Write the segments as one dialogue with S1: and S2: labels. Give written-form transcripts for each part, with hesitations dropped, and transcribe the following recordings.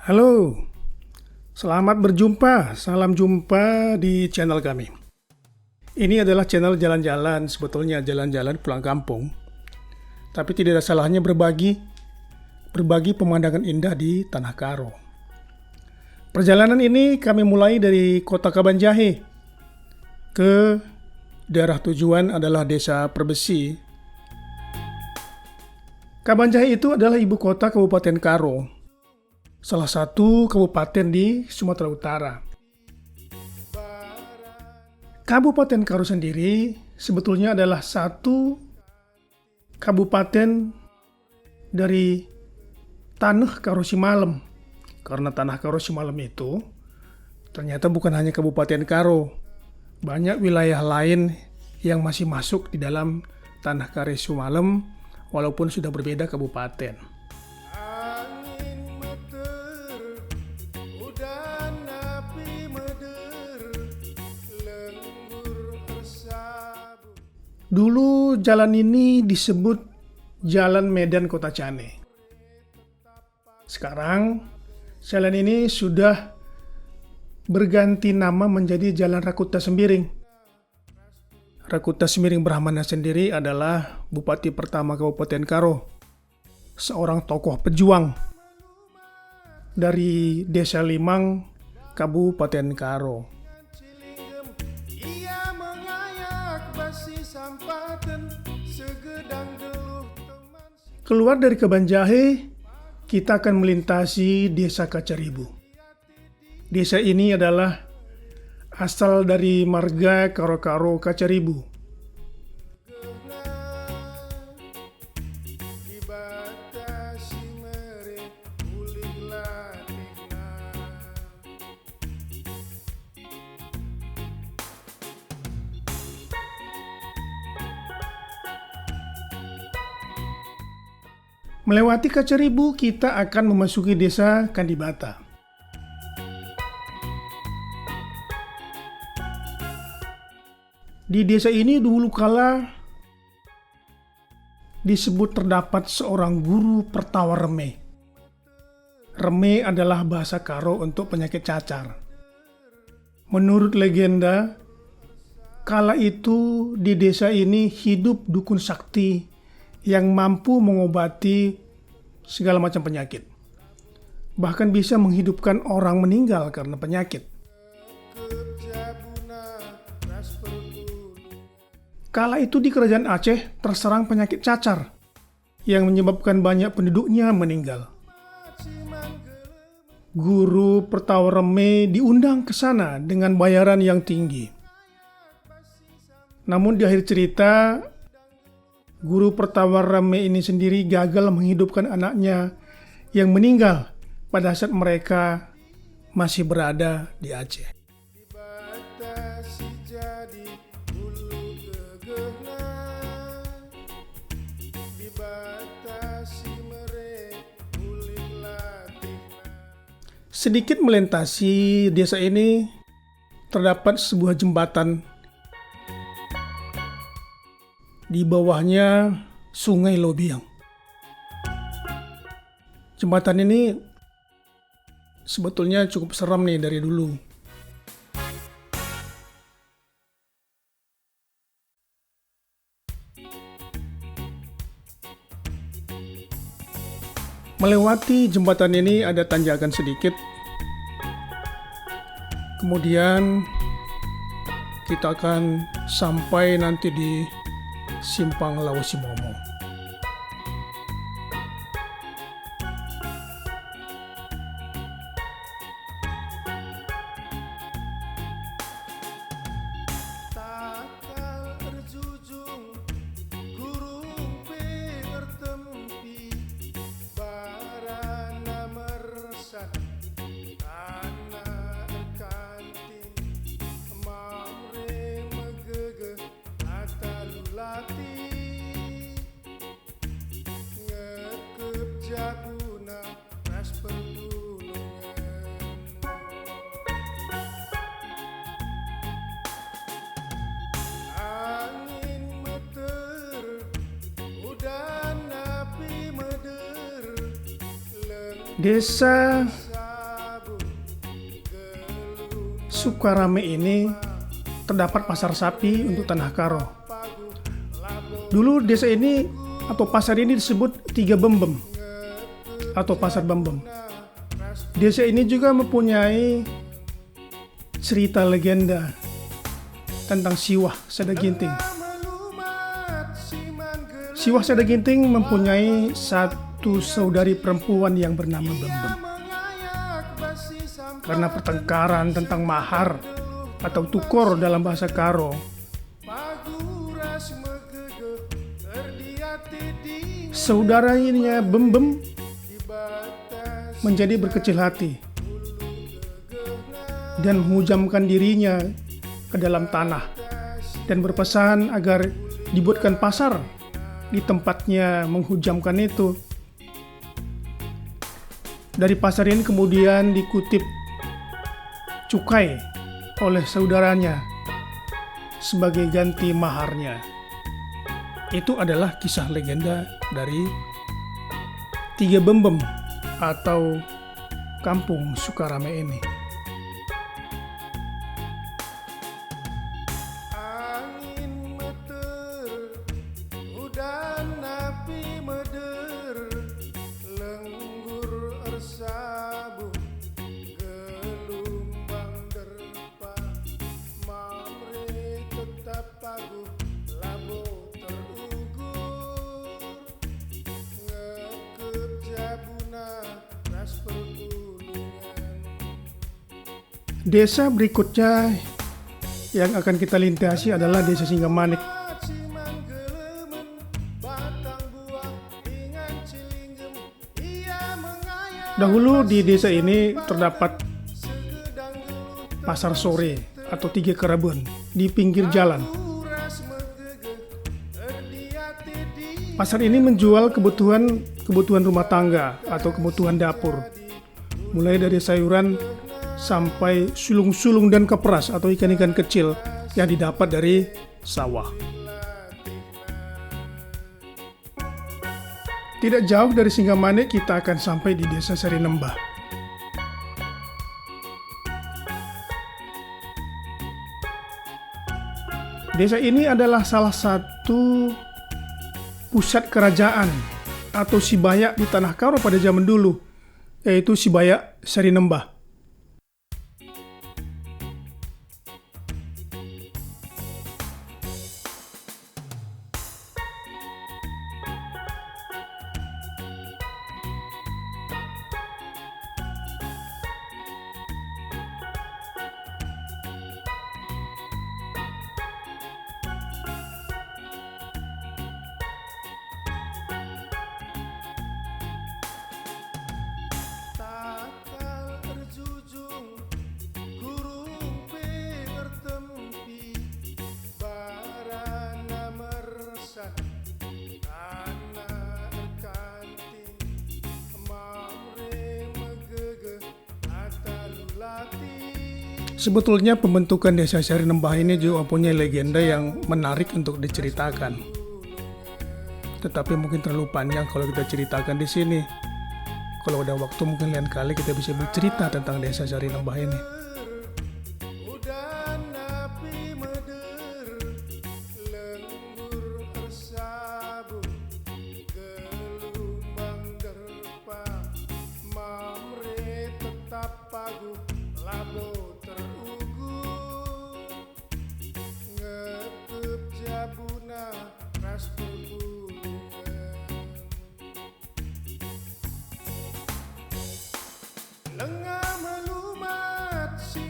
S1: Halo, selamat berjumpa. Salam jumpa di channel kami. Ini adalah channel jalan-jalan, sebetulnya jalan-jalan pulang kampung. Tapi tidak ada salahnya berbagi pemandangan indah di Tanah Karo. Perjalanan ini kami mulai dari kota Kabanjahe ke daerah tujuan adalah Desa Perbesi. Kabanjahe itu adalah ibu kota Kabupaten Karo, salah satu kabupaten di Sumatera Utara. Kabupaten Karo sendiri sebetulnya adalah satu kabupaten dari Tanah Karo Simalem. Karena Tanah Karo Simalem itu ternyata bukan hanya Kabupaten Karo. Banyak wilayah lain yang masih masuk di dalam Tanah Karo Simalem walaupun sudah berbeda kabupaten. Dulu jalan ini disebut Jalan Medan Kota Cane. Sekarang jalan ini sudah berganti nama menjadi Jalan Rakuta Sembiring. Rakuta Sembiring Brahmana sendiri adalah Bupati pertama Kabupaten Karo, seorang tokoh pejuang dari Desa Limang, Kabupaten Karo. Keluar dari Kabanjahe, kita akan melintasi Desa Kacaribu. Desa ini adalah asal dari marga Karo-Karo Kacaribu. Melewati Kacaribu, kita akan memasuki Desa Kandibata. Di desa ini dulu kala disebut terdapat seorang guru pertawa reme. Reme adalah bahasa Karo untuk penyakit cacar. Menurut legenda, kala itu di desa ini hidup dukun sakti yang mampu mengobati segala macam penyakit. Bahkan bisa menghidupkan orang meninggal karena penyakit. Kala itu di kerajaan Aceh terserang penyakit cacar yang menyebabkan banyak penduduknya meninggal. Guru pertawa reme diundang ke sana dengan bayaran yang tinggi. Namun di akhir cerita, guru pertawa reme ini sendiri gagal menghidupkan anaknya yang meninggal pada saat mereka masih berada di Aceh. Sedikit melintasi desa ini, terdapat sebuah jembatan. Di bawahnya Sungai Lobiang. Jembatan ini sebetulnya cukup seram nih dari dulu. Melewati jembatan ini ada tanjakan sedikit. Kemudian kita akan sampai nanti di Simpang Lausimomong. Desa Sukarame ini terdapat pasar sapi untuk Tanah Karo. Dulu desa ini atau pasar ini disebut Tiga Bembem atau Pasar Bembem. Desa ini juga mempunyai cerita legenda tentang Siwah Sadaginting. Siwah Sadaginting mempunyai satu saudari perempuan yang bernama Bembem. Karena pertengkaran tentang mahar atau tukor dalam bahasa Karo, saudaranya Bembem menjadi berkecil hati dan menghujamkan dirinya ke dalam tanah dan berpesan agar dibuatkan pasar di tempatnya menghujamkan itu. Dari pasar ini kemudian dikutip cukai oleh saudaranya sebagai ganti maharnya. Itu adalah kisah legenda dari Tiga Bembem atau Kampung Sukarame ini.
S2: Angin meter, udan api meder, lenggur ersabu, gelombang derpa, mamre tetap pagu, labo terugur, ngekep jabuna, ras pergulungan.
S1: Desa berikutnya yang akan kita lintasi adalah Desa Singgamanik. Dahulu di desa ini terdapat pasar sore atau Tiga Kerabun di pinggir jalan. Pasar ini menjual kebutuhan rumah tangga atau kebutuhan dapur, mulai dari sayuran sampai sulung-sulung dan keperas atau ikan-ikan kecil yang didapat dari sawah. Tidak jauh dari Singgamanik kita akan sampai di Desa Sarinembah. Desa ini adalah salah satu pusat kerajaan atau Sibaya di Tanah Karo pada zaman dulu, yaitu Sibaya Sarinembah. Sebetulnya pembentukan Desa Sarinembah ini juga punya legenda yang menarik untuk diceritakan. Tetapi mungkin terlalu panjang kalau kita ceritakan di sini. Kalau ada waktu mungkin lain kali kita bisa bercerita tentang Desa Sarinembah ini.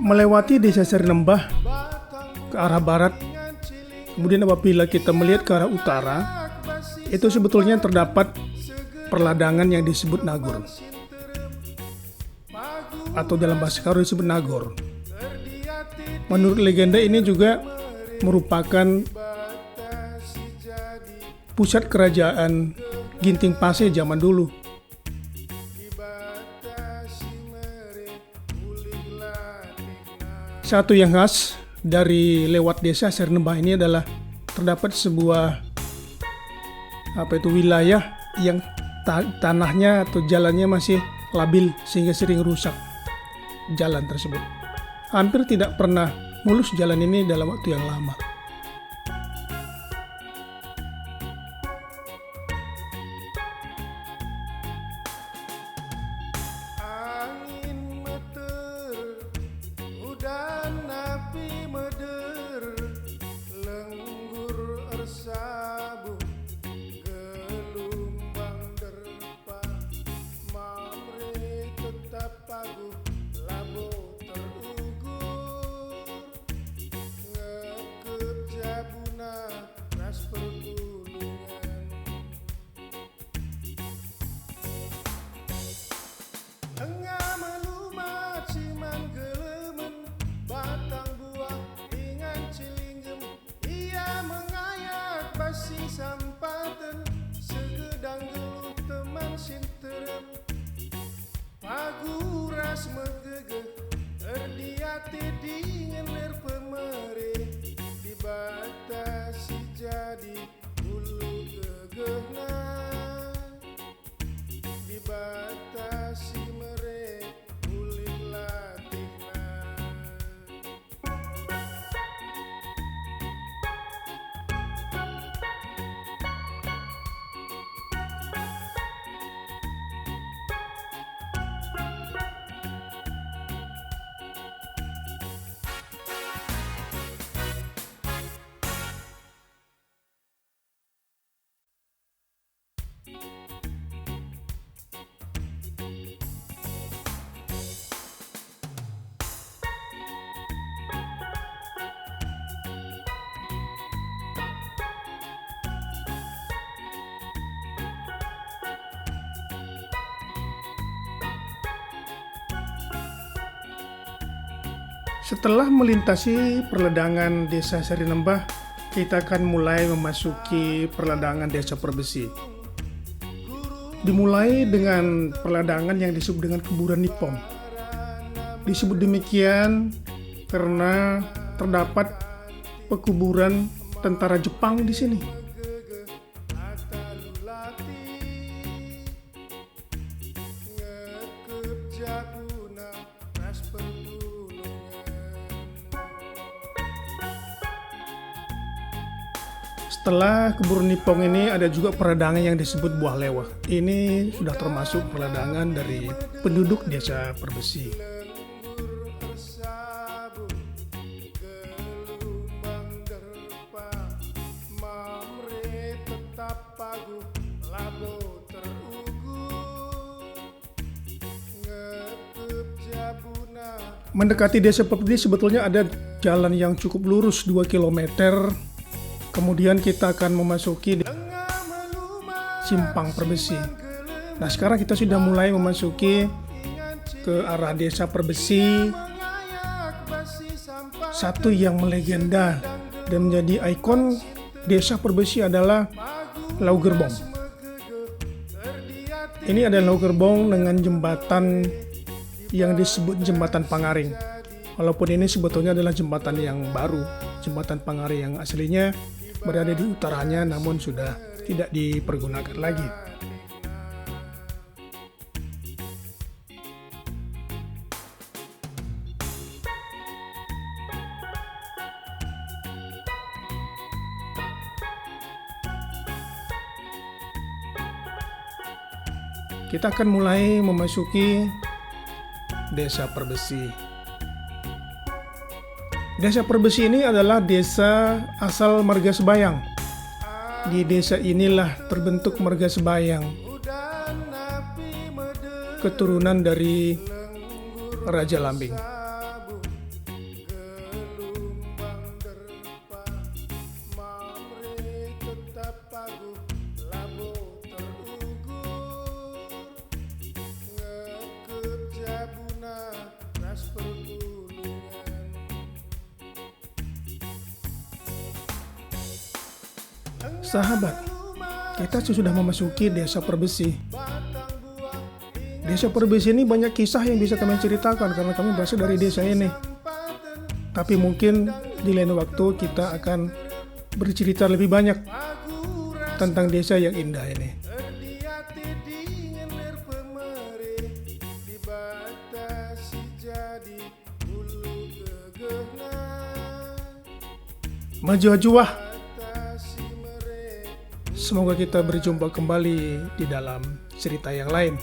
S1: Melewati Desa Sarinembah ke arah barat, kemudian apabila kita melihat ke arah utara, itu sebetulnya terdapat perladangan yang disebut Nagor, atau dalam bahasa Karo disebut Nagor. Menurut legenda ini juga merupakan pusat kerajaan Ginting Pase zaman dulu. Satu yang khas dari lewat Desa Sarinembah ini adalah terdapat sebuah wilayah yang tanahnya atau jalannya masih labil sehingga sering rusak jalan tersebut. hampir tidak pernah mulus jalan ini dalam waktu yang lama.
S2: Angin meter, udan api meder, lenggur ersabu, gelombang derpa, mamre tetap paguh, labo terugur, ngekep jabuna ras pergulungan. Engah melumat siman gelemen, batang buah ingan cilinggem, ia mengayak basi sampaten, segedang geluh teman sinterem, pagu ras megegeh, erdiati dingin ler pemere, dibatasi jadi bulu gegehna, dibatasi mere kulit latihna.
S1: Setelah melintasi perledangan Desa Sarinembah, kita akan mulai memasuki perledangan Desa Perbesi. Dimulai dengan perledangan yang disebut dengan kuburan Nippon. Disebut demikian karena terdapat pekuburan tentara Jepang di sini.
S2: Ngekep jabuna ras pergulungan.
S1: Setelah kuburan Nippon ini ada juga perledangan yang disebut Buah Lewah. Ini sudah termasuk perledangan dari penduduk Desa Perbesi.
S2: Lenggur ersabu, gelombang derpa, mamre tetap paguh, labo terugur, ngekep jabuna.
S1: Mendekati Desa Perbesi sebetulnya ada jalan yang cukup lurus 2 km. Kemudian kita akan memasuki
S2: Engah melumat
S1: Simpang Perbesi. Nah, sekarang kita sudah mulai memasuki ke arah Desa Perbesi,
S2: mengayak basi sampah,
S1: satu yang melegenda dan menjadi ikon Desa Perbesi adalah Lau Gerbong. Ini adalah Lau Gerbong dengan jembatan yang disebut Jembatan Pangaring. Walaupun ini sebetulnya adalah jembatan yang baru, Jembatan Pangaring yang aslinya berada di utaranya namun sudah tidak dipergunakan lagi. Kita akan mulai memasuki Desa Perbesi. Desa Perbesi ini adalah desa asal Marga Sebayang. Di desa inilah terbentuk Marga Sebayang,
S2: udan api meder,
S1: keturunan dari Raja Lambing.
S2: sabu, gelombang derpa, mamre tetap paguh, labo terugur, ngekep jabuna ras pergulungan.
S1: Sahabat, kita sudah memasuki Desa Perbesi. Desa Perbesi ini banyak kisah yang bisa kami ceritakan karena kami berasal dari desa ini. Tapi mungkin di lain waktu kita akan bercerita lebih banyak tentang desa yang indah ini.
S2: Erdiati dingin ler pemere, dibatasi jadi bulu
S1: Majuah. Semoga kita berjumpa kembali di dalam cerita yang lain.